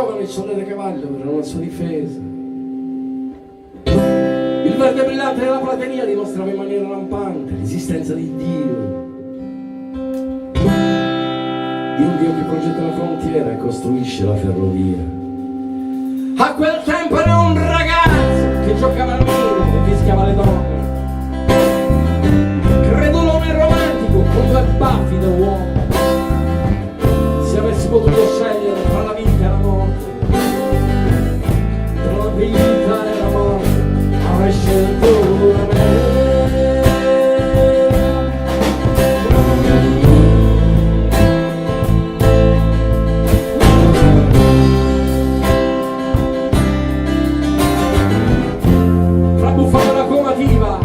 giovane il solere cavallo per una sua difesa. Il verde brillante della prateria dimostrava in maniera lampante l'esistenza di Dio. Di un Dio che progetta la frontiera e costruisce la ferrovia. A quel tempo era un ragazzo che giocava al muro e fischiava le donne. Credulone romantico con due baffi da uomo. Se avessi potuto scegliere tra la vita e la morte, tra la vita e la morte, avrei scelto me. Trabuffava la comativa,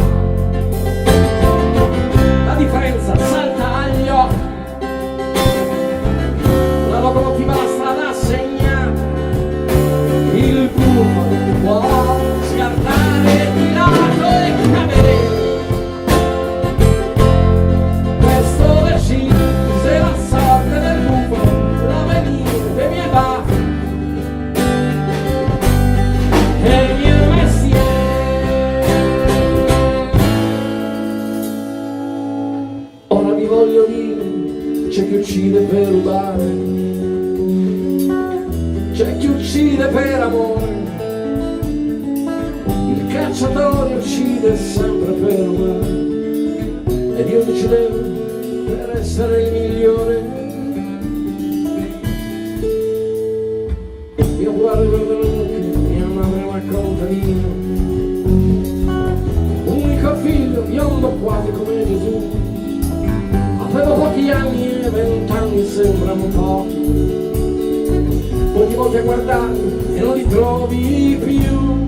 la differenza salta agli occhi. La locomotiva la strada segnata, il bufalo può scartare di lato e cadere. Questo decise la sorte del bufalo, l'avvenire dei miei baffi e il mio mestiere. Ora vi voglio dire, c'è chi uccide per rubare, c'è chi uccide per amore, il cacciatore uccide sempre per amare, ed io uccidevo per essere il migliore. Io guardo per venuti, mia madre è una contadina, unico figlio, biondo quasi come Gesù. Avevo pochi anni e 20 anni sembrano pochi, poi ti volti a guardarmi e non li trovi più.